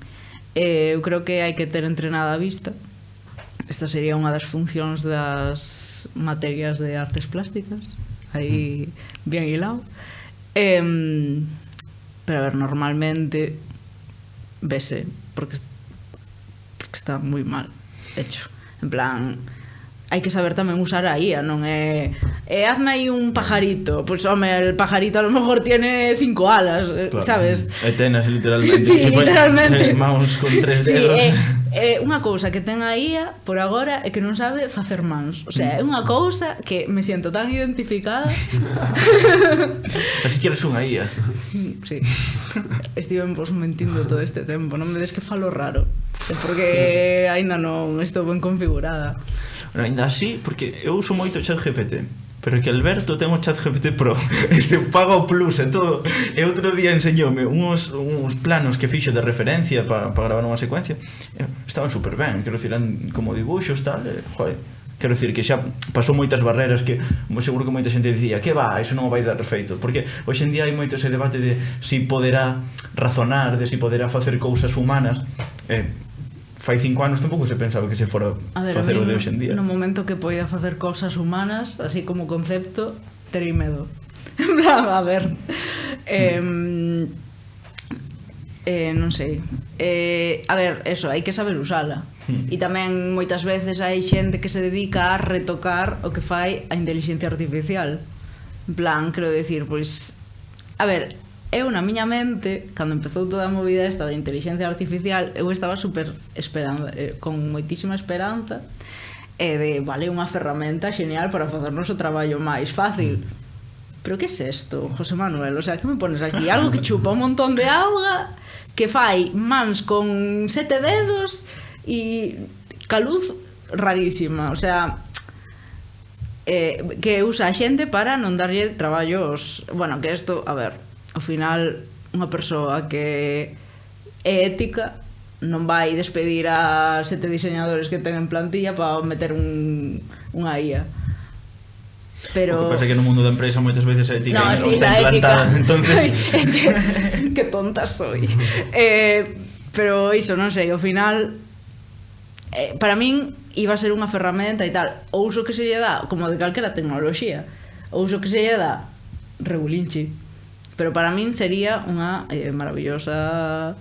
Eu creo que hai que ter entrenada a vista. Esta sería unha das funcións das materias de artes plásticas, aí bien hilado. Pero a ver, normalmente vese, porque está moi mal hecho. En plan, hai que saber tamén usar a IA, non é hazme aí un pajarito, pois home, el pajarito a lo mejor tiene 5 alas, claro, sabes? E tenas literalmente. Sí, literalmente. Mans con 3 dedos. Unha cousa que ten a IA por agora é que non sabe facer mans. O sea, é unha cousa que me siento tan identificada. Así queres unha IA. Sí. Estive vos mentindo todo este tempo, non me des que falo raro. É porque aínda non estou ben configurada. Bueno, ainda así, porque eu uso moito ChatGPT, pero que Alberto ten o ChatGPT Pro, paga o plus e todo. E outro día enseñoume uns planos que fixo de referencia para gravar unha secuencia. Estaban super ben, quero dicir, eran como dibuxos, tal, joder. Quero dicir que xa pasou moitas barreras que seguro que moita xente dicía que va, iso non vai dar feito, porque hoxe en día hai moito ese debate de si poderá razonar, de si poderá facer cousas humanas. Fai 5 anos tampouco se pensaba que se fora facer o de hoxe en día. No momento que poida facer cousas humanas, así como concepto, terei medo. A ver, non sei. A ver, eso, hai que saber usala. E tamén moitas veces hai xente que se dedica a retocar o que fai a inteligencia artificial. En plan, quero dicir, pois, a ver, eu na miña mente, cando empezou toda a movida esta de inteligencia artificial, eu estaba super esperanza, con moitísima esperanza de, vale, unha ferramenta genial para facernos o traballo máis fácil. Pero que é isto, José Manuel? O sea, que me pones aquí? Algo que chupa un montón de auga, que fai mans con 7 dedos e ca luz rarísima. O sea, que usa a xente para non darlle traballos. Bueno, que isto, a ver, ao final, unha persoa que é ética non vai despedir a 7 diseñadores que ten en plantilla para meter unha IA. Pero... O que pasa que no mundo da empresa moitas veces a ética non sí, está implantada, entonces... Es que tonta soy. Pero iso, non sei, ao final, para min iba a ser unha ferramenta e tal. O uso que se lle dá, como de calquera tecnoloxía, o uso que se lle dá, regulinchi. Pero para min sería unha maravillosa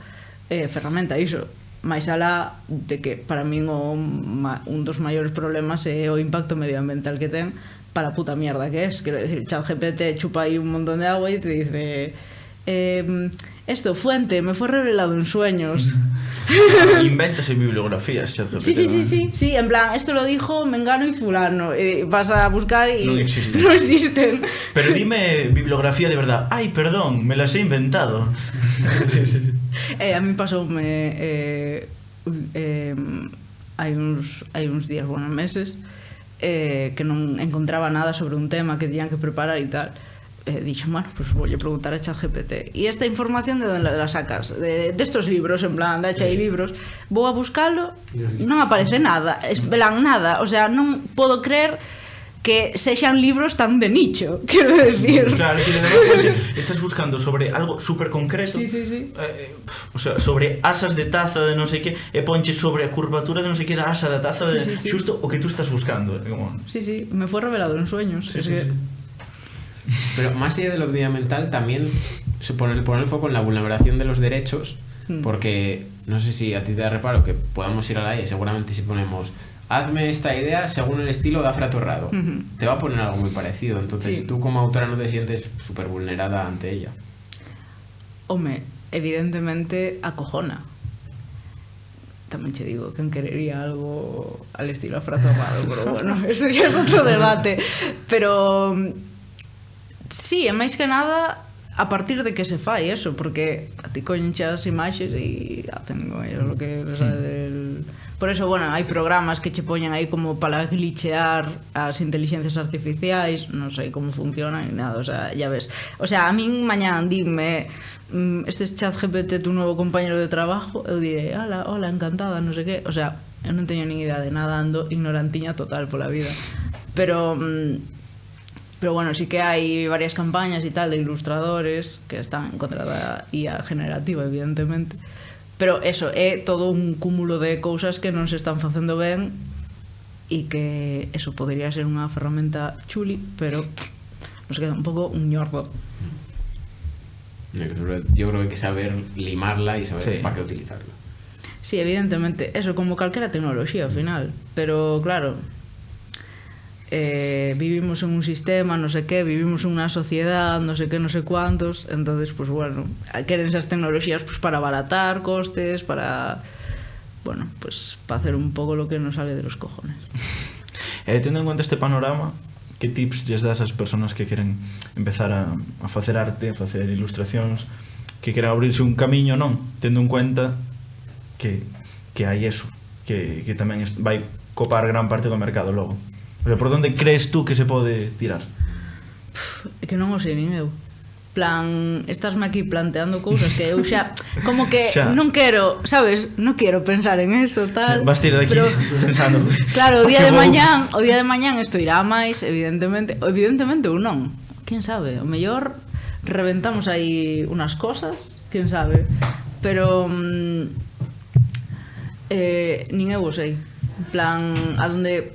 ferramenta iso, máis alá de que para min un dos maiores problemas é o impacto medioambiental que ten para a puta mierda que es. Quero decir, ChatGPT chupa aí un montón de agua e te dice esto, fuente, me fue revelado en sueños. Invéntase bibliografías, ChatGPT. Sí, en plan, esto lo dijo Mengano y Fulano. Vas a buscar y non existen. No existen. Pero dime bibliografía de verdad. Ay, perdón, me las he inventado. Sí. A mí pasoume hai uns días, buenos meses, que non encontraba nada sobre un tema que tenían que preparar e tal. Dixo, bueno, pues voy a preguntar a ChatGPT. ¿Y esta información de dónde la sacas? De estos libros, en plan, de HI libros. Vou a buscalo, non aparece nada, nada. O sea, non podo creer que sexan libros tan de nicho, quero decir. Claro, si de repente estás buscando sobre algo super concreto, Sí, sí, sí. O sea, sobre asas de taza de non sei que, e ponches sobre a curvatura de non sei que da asa da taza de Sí, sí, sí. xusto o que tú estás buscando, como... Sí, sí, me fue revelado en sueños. Sí, Es sí, que... sí. Pero más allá de lo medioambiental, también se pone el foco en la vulneración de los derechos, porque no sé si a ti te da reparo que podamos ir a la IA, seguramente si ponemos hazme esta idea según el estilo de Afra Torrado, te va a poner algo muy parecido, entonces Sí. tú como autora no te sientes súper vulnerada ante ella. Home, evidentemente acojona. Tamén che digo que querería algo al estilo afratorrado, pero bueno, eso ya es otro debate. Pero sí, e máis que nada a partir de que se fai eso, porque a ti conchas imaxes e hacen lo que les sale del... Por eso, bueno, hai programas que che poñen aí como para glitchear as inteligencias artificiais, non sei como funcionan ni nada, o sea, ya ves. O sea, a min mañán dime este chat GPT tu novo compañero de trabajo, eu direi, hola, hola, encantada, non sei que, o sea, eu non teño nin idea de nada, ando ignorantiña total pola vida. Pero bueno, sí que hai varias campañas e tal de ilustradores que están en contra da IA generativa, evidentemente. Pero eso, é todo un cúmulo de cousas que non se están facendo ben e que eso podría ser unha ferramenta chuli, pero nos queda un pouco un ñordo. Yo creo que hay que saber limarla y saber Sí. para qué utilizarla. Sí, evidentemente, eso como calquera tecnoloxía ao final, pero claro, vivimos en un sistema, no sé qué, vivimos en unha sociedade, no sé qué, no sé cuántos, entonces, pues bueno, queren esas tecnoloxías pues para abaratar costes, para, bueno, pues para hacer un pouco lo que nos sale de los cojones. Tendo en cuenta este panorama, que tips lles das ás persoas que queren empezar a facer arte, a facer ilustracións, que queren abrirse un camiño, non? Tendo en cuenta que hai eso, que tamén vai copar gran parte do mercado logo. O sea, por onde crees tú que se pode tirar? É que non o sei nin eu. Plan, estásme aquí planteando cousas que eu xa como que Xa. non quero, sabes, non quero pensar en eso, tal. Vas tirar de aquí pero, pensando. claro, o día que de vou- mañán isto irá a máis, evidentemente ou non. Quen sabe? O mellor reventamos aí unas cosas, quen sabe. Pero nin eu o sei. En plan, a donde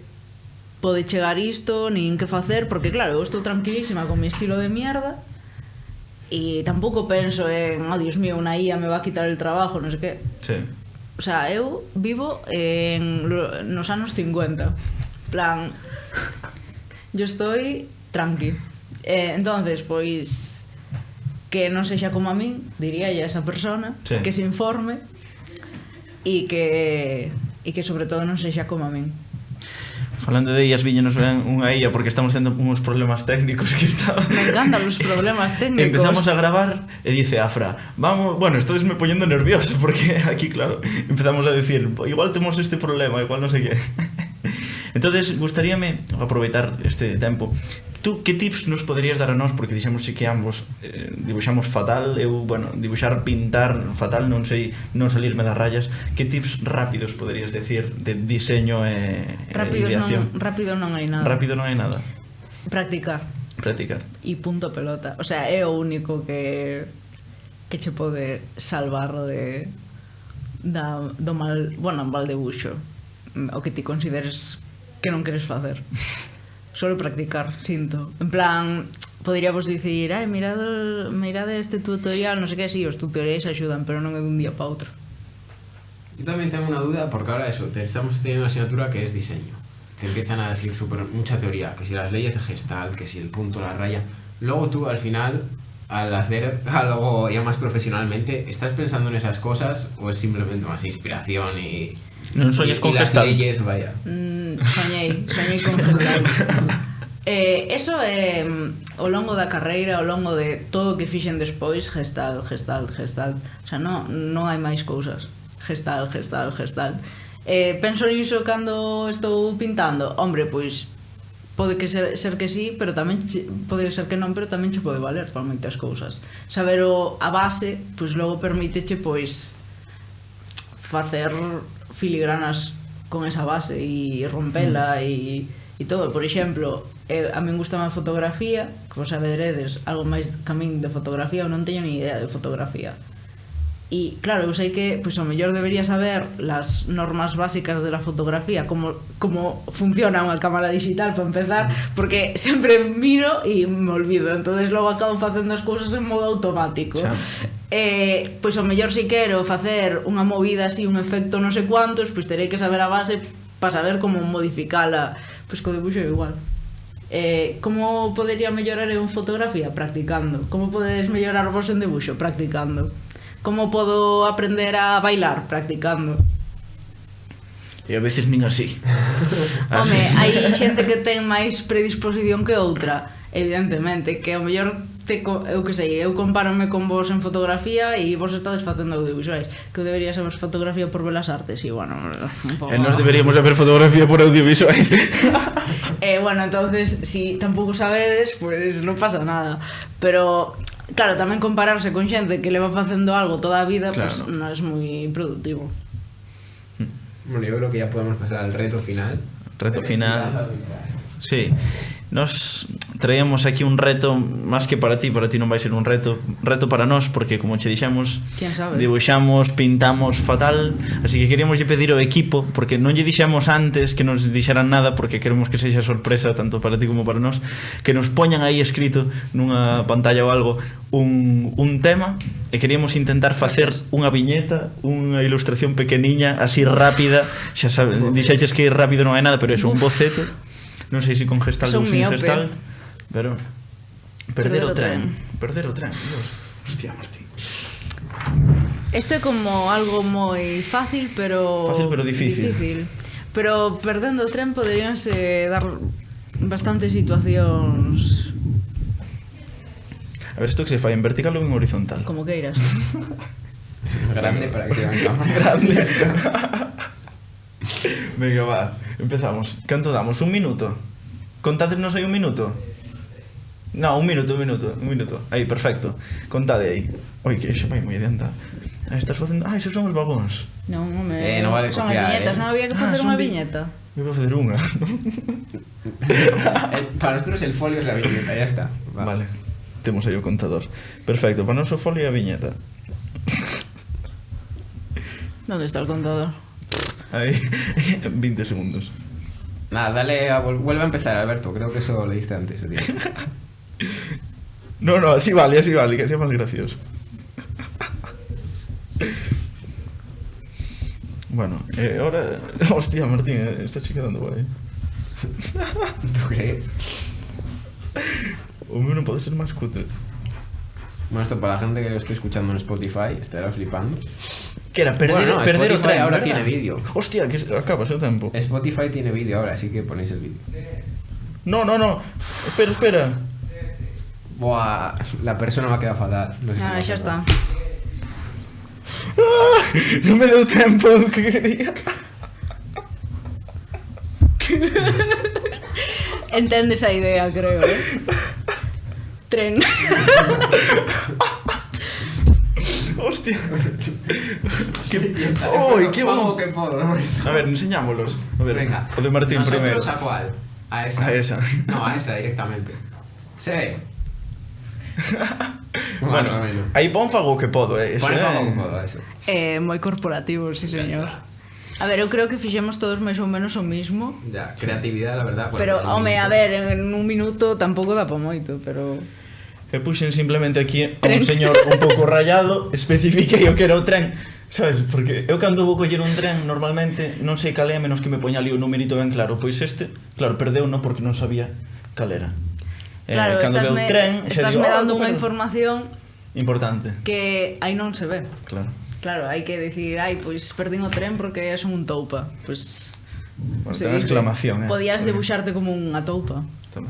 pode chegar isto, nin que facer, porque claro, eu estou tranquilísima con mi estilo de mierda e tampouco penso en, oh Dios mío, unha IA me va a quitar el trabajo, non sei que. Sí. O sea, eu vivo nos anos 50. Plan, yo estoy tranqui. Entonces, pois que non sexa como a min, diría a esa persona, Sí. que se informe e que sobre todo non sexa como a min. Falando de ellas, víñenos ben unha illa porque estamos tendo uns problemas técnicos que está... Me encantan los problemas técnicos. Empezamos a gravar e dice Afra, vamos, bueno, estás me poñendo nervioso porque aquí, claro, empezamos a decir, igual temos este problema, igual non sei que. Entonces, gustaríame aproveitar este tempo. Tú, que tips nos poderías dar a nós? Porque dixemos que ambos dibuixamos fatal. Eu, bueno, dibuixar, pintar fatal, non sei, non salirme das rayas. Que tips rápidos poderías decir de diseño e ideación? Rápido non hai nada. Rápido non hai nada. Practicar. Practicar. E punto pelota. O sea, é o único que che pode salvar do mal debuxo. O que ti consideres que non queres facer. Solo practicar, sinto. En plan, poderíamos dicir, mirade este tutorial, non sei que, sí, os tutoriais axudan, pero non é dun día para outro. Yo también tengo una duda, porque ahora eso, estamos teniendo una asignatura que es diseño. Te empiezan a decir mucha teoría, que si las leyes de Gestalt, que si el punto, la raya. Luego tú, al final, al hacer algo ya más profesionalmente, ¿estás pensando en esas cosas o es simplemente más inspiración y... Non soñes con las Gestalt? leyes, vaya? Soñei con Gestalt. Eso é ao longo da carreira, ao longo de todo o que fixen despois, Gestalt. O sea, non hai máis cousas. Gestalt. Penso niso cando estou pintando. Hombre, pois pode que ser que sí, pero tamén pode ser que non, pero tamén che pode valer para moitas cousas. Saber a base, pois logo permíteche pois facer filigranas con esa base e rompela e e todo. Por exemplo, a min gusta máis fotografía, que vos saberedes algo máis que a min de fotografía, eu non teño ni idea de fotografía. Y claro, eu sei que pois, o mellor debería saber las normas básicas de la fotografía, como funciona unha cámara digital para empezar, porque sempre miro e me olvido, entonces logo acabo facendo as cousas en modo automático. Pois o mellor si quero facer unha movida así, un efecto non sei cuantos, pois terei que saber a base para saber como modificala. Pois co dibuixo é igual. Como podería mellorar en fotografía? Practicando. Como podedes mellorar vos en dibuixo? Practicando. Como podo aprender a bailar? Practicando. E a veces nin así. Home, hai xente que ten máis predisposición que outra, evidentemente, que ao mellor eu que sei, eu compárome con vos en fotografía e vos estades facendo audiovisuais, que eu debería saber fotografía por Belas Artes e bueno, un pouco. E nós deberíamos saber fotografía por audiovisuais. Bueno, entonces, si tampouco sabedes, pues non pasa nada. Pero claro, tamén compararse con xente que leva facendo algo toda a vida, claro, pues non es moi productivo. Bueno, yo creo que ya podemos pasar al reto final. Reto final. Sí. Nos traíamos aquí un reto máis que para ti non vai ser un reto para nós, porque como che dixemos, dibuixamos, pintamos fatal, así que queríamos lle pedir ao equipo, porque non lle dixemos antes que nos dixeran nada, porque queremos que sexa sorpresa tanto para ti como para nós, que nos poñan aí escrito nunha pantalla ou algo un tema, e queríamos intentar facer unha viñeta, unha ilustración pequeniña, así rápida, xa sabes, dixeches que rápido non hai nada, pero é un boceto. Non sei se con gestal ou sin gestal, pero perder o tren. Perder o tren, Dios. Hostia, Martín. Isto é como algo moi fácil, pero difícil. Pero perdendo o tren poderíanse dar bastantes situacións. A ver, isto que se fai en vertical ou en horizontal? Como queiras. Grande para que se venga máis grande. Venga, va, empezamos. Canto damos? Un minuto? Contádesnos aí un minuto? No, un minuto. Aí, perfecto. Contade aí. Oi, que xa vai moi adiantado. Estás facendo... esos son os vagóns. Non, home, non vale son copiar, as viñetas, non había que facer unha viñeta. Eu vou facer unha. Para nosotros el folio es la viñeta, ya está. Vale, temos aí o contador. Perfecto, para noso folio e a viñeta. ¿Dónde está el contador? Aí, 20 segundos. Nada, vuelve a empezar, Alberto. Creo que eso lo leíste antes, tío. No, así vale, que sea más gracioso. Bueno, ahora... Hostia, Martín, está quedando guay. ¿Tú crees? O mío no puede ser más cutre. Bueno, esto para la gente que lo estoy escuchando en Spotify estará flipando. Que era perder o tren, ahora ¿verdad? Tiene vídeo. Hostia, que acabas el tiempo. Spotify tiene vídeo ahora, así que ponéis el vídeo. No. Espera. Buah, la persona me ha quedado fatal. No sé Ya está. No me deu tempo que quería. Entendes a idea, creo, Tren. Hostia. Uy, qué bueno que puedo. A ver, enseñámoslos. A ver, venga. O de Martín ¿Nosotros primero. ¿A cuál? A esa. A esa. No, a esa directamente. ¿Se ve? Bueno, aí pon fago que podo, eso. Pon fago que podo, eso. Moi corporativo, sí, señor. A ver, eu creo que fixemos todos máis ou menos o mismo. Ya, creatividade, la verdad. Pero, home, a ver, en un minuto tampouco dá pa moito, pero... E puxen simplemente aquí a un señor un pouco rayado, especifiquei o que era o tren, sabes? Porque eu cando vou coller un tren normalmente non sei cal é, a menos que me poña ali o numerito ben claro. Pois este, claro, perdeu non porque non sabía cal era. Claro, estásme dando unha información importante que aí non se ve. Claro, hai que dicir, pois perdín o tren porque son un toupa. Pois bueno, ten exclamación, podías debuxarte como unha toupa. Tamén.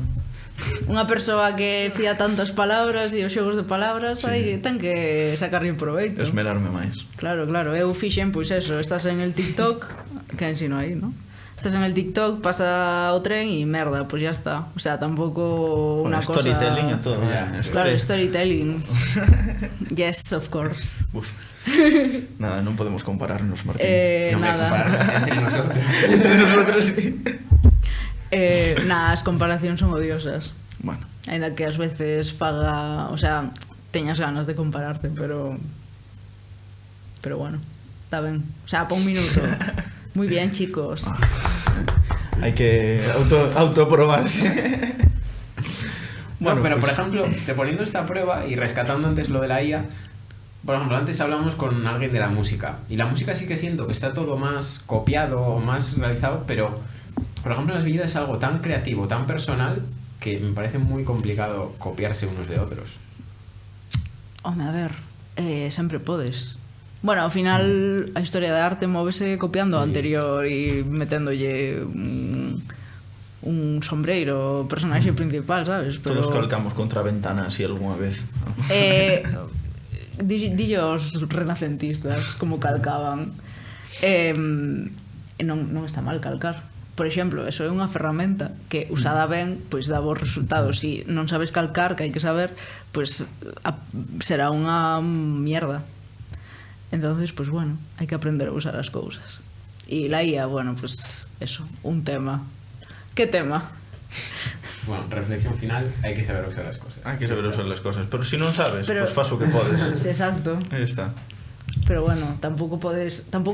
Unha persoa que fía tantas palabras e os xogos de palabras, ten que sacarlle proveito. Esmerarme máis. Claro, eu fixen, pois eso, estás en el TikTok, que ensino aí, ¿no? Estás en el TikTok, pasa o tren y merda, pues ya está. O sea, tampoco una cosa... Storytelling y todo. Claro, storytelling. Yes, of course. Uf. Nada, non podemos compararnos, Martín. Nada. Entre nosotros. Entre nosotros, sí. as comparacións son odiosas. Bueno, Ainda que ás veces faga, o sea, teñas ganas de compararte, pero bueno, está ben. O sea, pa un minuto. Muy bien, chicos. hai que autoaprobarse. Bueno, pero por ejemplo, te poniendo esta prueba y rescatando antes lo de la IA, por ejemplo, antes hablamos con alguien de la música, y la música sí que siento que está todo más copiado o más realizado, pero por ejemplo en las viñetas es algo tan creativo, tan personal, que me parece muy complicado copiarse unos de otros. Home, a ver, sempre podes. Bueno, ao final a historia de arte móvese copiando o anterior e meténdolle un sombreiro, o personaxe principal, sabes? Pero... Todos calcamos contra a ventana así algunha vez. Dillo os renacentistas como calcaban. Non está mal calcar. Por exemplo, eso é unha ferramenta que usada ben, pois dá bons resultados. Se non sabes calcar, que hai que saber, pois será unha mierda. Entonces, pues bueno, hay que aprender a usar las cosas. Y la IA, bueno, pues eso, un tema. ¿Qué tema? Bueno, reflexión final, hay que saber usar las cosas. Hai que saber usar as cosas, pero se non sabes, pois faz o que podes. Exacto. Aí está. Pero bueno, tampouco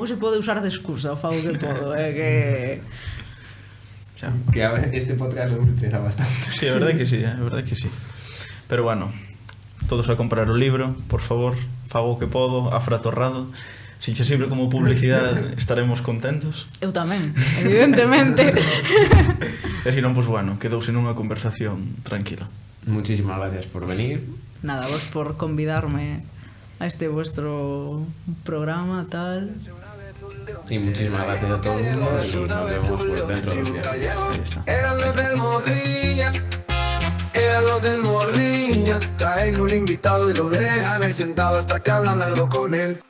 se pode usar de excusa, o fago que podo, que... O sea, que este podcast lo hemos empezado bastante. Sí, a verdade que sí, a verdade que sí. Pero bueno, todos a comprar o libro, por favor, fago o que podo, afratorrado. Se che sirve como publicidade, estaremos contentos. Eu tamén, evidentemente. E se non, pois bueno, quedouse nunha conversación tranquila. Muchísimas gracias por venir. Nada, vos por convidarme a este vuestro programa, tal. Y muchísimas gracias a todo el mundo y nos vemos pues, dentro de un día. Ahí está. Eran los del Morriña, eran los del Morriña. Traen un invitado y lo dejan ahí sentado hasta que hablan algo con él.